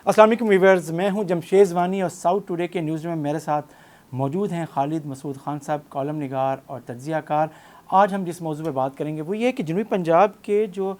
السلام علیکم ویورز، میں ہوں جمشید وانی اور ساؤتھ ٹوڈے کے نیوز میں میرے ساتھ موجود ہیں خالد مسعود خان صاحب، کالم نگار اور تجزیہ کار۔ آج ہم جس موضوع پہ بات کریں گے وہ یہ ہے کہ جنوبی پنجاب کے جو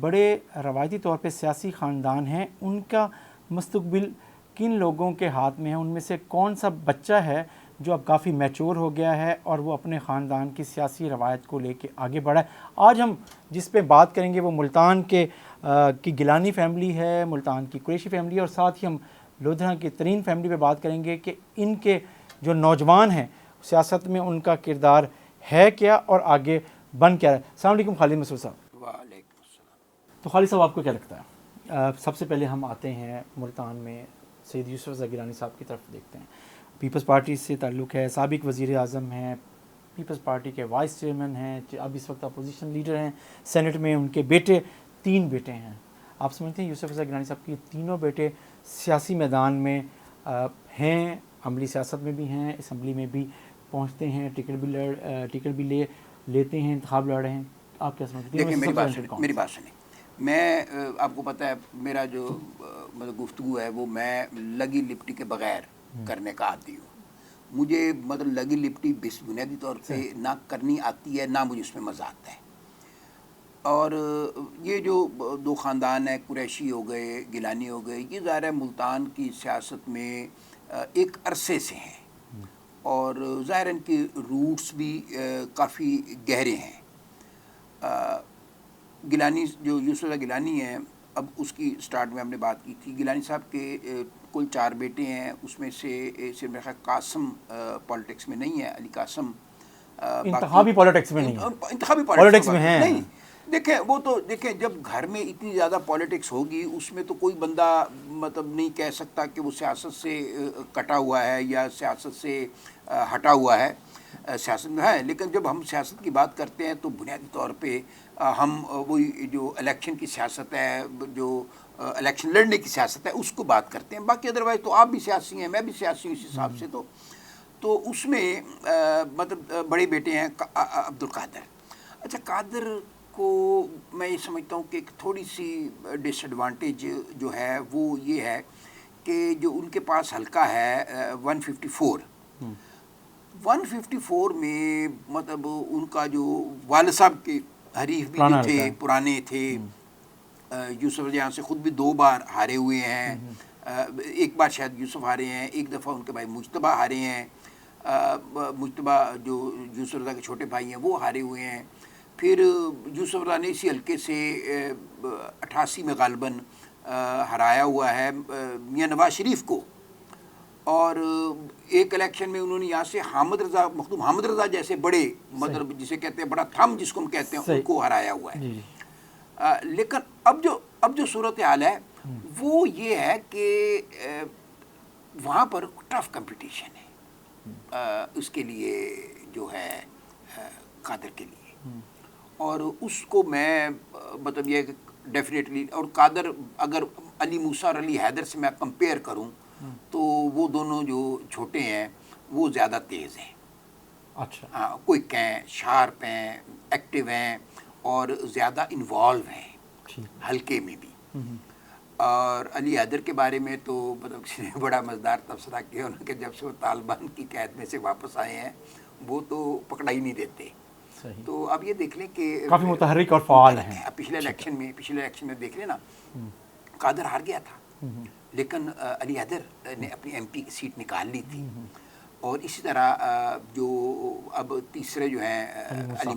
بڑے روایتی طور پہ سیاسی خاندان ہیں ان کا مستقبل کن لوگوں کے ہاتھ میں ہے، ان میں سے کون سا بچہ ہے جو اب کافی میچور ہو گیا ہے اور وہ اپنے خاندان کی سیاسی روایت کو لے کے آگے بڑھا ہے۔ آج ہم جس پہ بات کریں گے وہ ملتان کی گیلانی فیملی ہے، ملتان کی قریشی فیملی ہے، اور ساتھ ہی ہم لدھیانہ کی ترین فیملی پہ بات کریں گے کہ ان کے جو نوجوان ہیں سیاست میں ان کا کردار ہے کیا اور آگے بن کیا رہا ہے۔ السلام علیکم خالد مسعود صاحب۔ وعلیکم السلام۔ تو خالد صاحب، آپ کو کیا لگتا ہے؟ سب سے پہلے ہم آتے ہیں ملتان میں سید یوسف رضا گیلانی صاحب کی طرف دیکھتے ہیں۔ پیپلز پارٹی سے تعلق ہے، سابق وزیر اعظم ہیں، پیپلز پارٹی کے وائس چیئرمین ہیں، اب اس وقت اپوزیشن لیڈر ہیں سینٹ میں، ان کے بیٹے 3 بیٹے ہیں۔ آپ سمجھتے ہیں یوسف رضا گیلانی صاحب کی تینوں بیٹے سیاسی میدان میں ہیں، عملی سیاست میں بھی ہیں، اسمبلی میں بھی پہنچتے ہیں، ٹکٹ بھی لیتے ہیں، انتخاب لڑ رہے ہیں؟ آپ کیا سمجھتے ہیں؟ دیکھیں میری بات سنیں، میں آپ کو پتہ ہے میرا جو مطلب گفتگو ہے وہ میں لگی لپٹی کے بغیر کرنے کا عادی ہوں۔ مجھے مطلب لگی لپٹی بنیادی طور پہ نہ کرنی آتی ہے، نہ مجھے اس میں مزہ آتا ہے۔ اور یہ جو 2 خاندان ہیں، قریشی ہو گئے، گیلانی ہو گئے، یہ ظاہر ہے ملتان کی سیاست میں ایک عرصے سے ہیں اور ظاہر ان کی روٹس بھی کافی گہرے ہیں۔ گیلانی جو یوسف رضا گیلانی ہیں، اب اس کی سٹارٹ میں ہم نے بات کی تھی، گیلانی صاحب کے کل 4 بیٹے ہیں، اس میں سے صرف میرا خیال قاسم پالیٹکس میں نہیں ہے، علی قاسم انتخابی پالیٹکس میں نہیں ہے، انتخابی پالیٹکس میں ہیں نہیں۔ دیکھیں وہ تو دیکھیں جب گھر میں اتنی زیادہ پالیٹکس ہوگی اس میں تو کوئی بندہ مطلب نہیں کہہ سکتا کہ وہ سیاست سے کٹا ہوا ہے یا سیاست سے ہٹا ہوا ہے، سیاست میں ہے۔ لیکن جب ہم سیاست کی بات کرتے ہیں تو بنیادی طور پہ ہم وہی جو الیکشن کی سیاست ہے، جو الیکشن لڑنے کی سیاست ہے، اس کو بات کرتے ہیں۔ باقی ادروائز تو آپ بھی سیاسی ہیں، میں بھی سیاسی ہوں، اس حساب سے تو اس میں مطلب بڑے بیٹے ہیں عبد القادر۔ اچھا، قادر کو میں یہ سمجھتا ہوں کہ ایک تھوڑی سی ڈس ایڈوانٹیج جو ہے وہ یہ ہے کہ جو ان کے پاس حلقہ ہے 154 میں مطلب ان کا جو والد صاحب کے حریف بھی جو تھے، پرانے تھے، یوسف یہاں سے خود بھی 2 بار ہارے ہوئے ہیں، ایک بار شاید یوسف ہارے ہیں، ایک دفعہ ان کے بھائی مجتبیٰ ہارے ہیں، مجتبیٰ جو یوسف رضا کے چھوٹے بھائی ہیں وہ ہارے ہوئے ہیں۔ پھر یوسف رضا نے اسی حلقے سے 88 میں غالباً ہرایا ہوا ہے میاں نواز شریف کو، اور ایک الیکشن میں انہوں نے یہاں سے مخدوم حامد رضا جیسے بڑے مطلب جسے کہتے ہیں بڑا تھم جس کو ہم کہتے ہیں ان کو ہرایا ہوا ہے۔ لیکن اب جو صورتحال ہے وہ یہ ہے کہ وہاں پر ٹف کمپٹیشن ہے اس کے لیے جو ہے قادر کے لیے، اور اس کو میں مطلب یہ ڈیفینیٹلی، اور قادر اگر علی موسیٰ اور علی حیدر سے میں کمپیئر کروں تو وہ دونوں جو چھوٹے ہیں وہ زیادہ تیز ہیں۔ اچھا، کوئک ہیں، شارپ ہیں، ایکٹیو ہیں اور زیادہ انوالو ہیں حلقے میں بھی۔ اور علی حیدر کے بارے میں تو مطلب کسی نے بڑا مزیدار تبصرہ کیا کہ جب سے وہ طالبان کی قید میں سے واپس آئے ہیں وہ تو پکڑا ہی نہیں دیتے۔ تو اب یہ دیکھ لیں کہ کافی متحرک اور فعال ہیں۔ پچھلے الیکشن میں دیکھ لیں نا، قادر ہار گیا تھا لیکن علی حیدر نے اپنی ایم پی کی سیٹ نکال لی تھی۔ اور اسی طرح جو اب تیسرے جو ہیں علی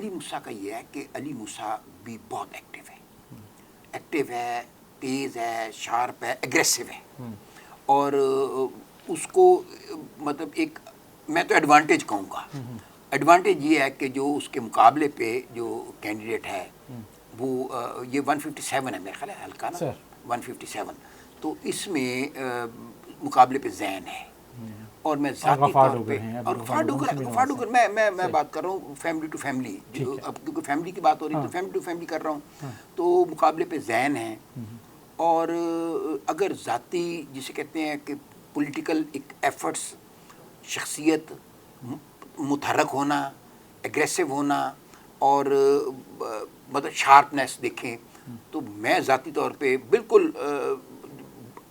موسیٰ کا یہ ہے کہ علی موسیٰ بھی بہت ایکٹیو ہے، تیز ہے، شارپ ہے، اگریسو ہے، اور اس کو مطلب ایک میں تو ایڈوانٹیج کہوں گا، ایڈوانٹیج یہ ہے کہ جو اس کے مقابلے پہ جو کینڈیڈیٹ ہے وہ یہ 157 ہے میرے خیال ہے حلقہ نا، 157، تو اس میں مقابلے پہ زین ہے، اور میں ذاتی طور پہ اور فاروق میں بات کر رہا ہوں فیملی ٹو فیملی، اب کیونکہ فیملی کی بات ہو رہی ہے تو فیملی ٹو فیملی کر رہا ہوں، تو مقابلے پہ زین ہیں۔ اور اگر ذاتی جسے کہتے ہیں کہ پولیٹیکل ایک ایفرٹس، شخصیت، متحرک ہونا، ایگریسو ہونا اور مطلب شارپنیس دیکھیں تو میں ذاتی طور پہ بالکل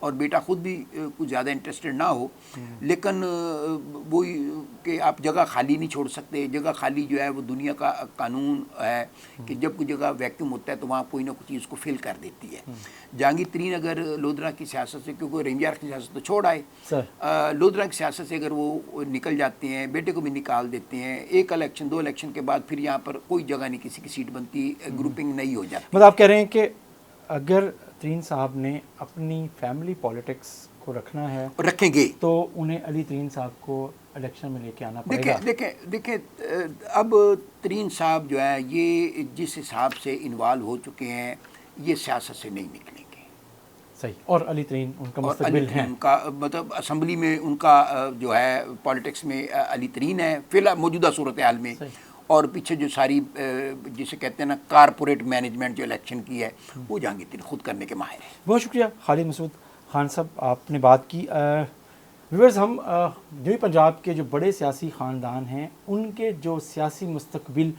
اور بیٹا خود بھی کچھ زیادہ انٹرسٹڈ نہ ہو، لیکن وہی کہ آپ جگہ خالی نہیں چھوڑ سکتے. جگہ خالی جو ہے وہ دنیا کا قانون ہے کہ جب کوئی جگہ ویکیوم ہوتا ہے تو وہاں کوئی نہ کوئی چیز کو فل کر دیتی ہے. جہانگیر ترین اگر لودھرا کی سیاست سے، کیونکہ رنجار کی سیاست تو چھوڑ آئے، لودھرا کی سیاست سے اگر وہ نکل جاتے ہیں، بیٹے کو بھی نکال دیتے ہیں، ایک الیکشن 2 الیکشن کے بعد پھر یہاں پر کوئی جگہ نہیں کسی کی سیٹ بنتی، گروپنگ نہیں ہو جاتی. مطلب آپ کہہ رہے ہیں کہ اگر ترین صاحب نے اپنی فیملی پالیٹکس کو رکھنا ہے، رکھیں گے، تو انہیں علی ترین صاحب کو الیکشن میں لے کے آنا پڑے گا. دیکھیں اب ترین صاحب جو ہے یہ جس حساب سے انوالو ہو چکے ہیں، یہ سیاست سے نہیں نکلیں گے. صحیح. اور علی ترین ان کا اور مستقبل علی ہے. ترین کا مطلب اسمبلی میں ان کا جو ہے پالیٹکس میں علی ترین ہے فی الحال موجودہ صورتحال میں. اور پیچھے جو ساری جسے کہتے ہیں نا کارپوریٹ مینجمنٹ جو الیکشن کی ہے، وہ جہانگیر ترین خود کرنے کے ماہر ہیں. بہت شکریہ خالد مسعود خان صاحب، آپ نے بات کی. ویورز، ہم جنوبی پنجاب کے جو بڑے سیاسی خاندان ہیں ان کے جو سیاسی مستقبل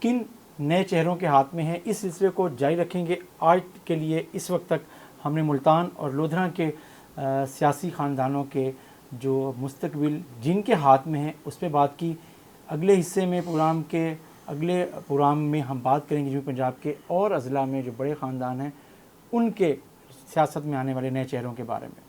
کن نئے چہروں کے ہاتھ میں ہے، اس سلسلے کو جاری رکھیں گے. آج کے لیے اس وقت تک ہم نے ملتان اور لودھرا کے سیاسی خاندانوں کے جو مستقبل جن کے ہاتھ میں ہے اس پہ بات کی. اگلے حصے میں اگلے پروگرام میں ہم بات کریں گے جنوبی پنجاب کے اور اضلاع میں جو بڑے خاندان ہیں ان کے سیاست میں آنے والے نئے چہروں کے بارے میں.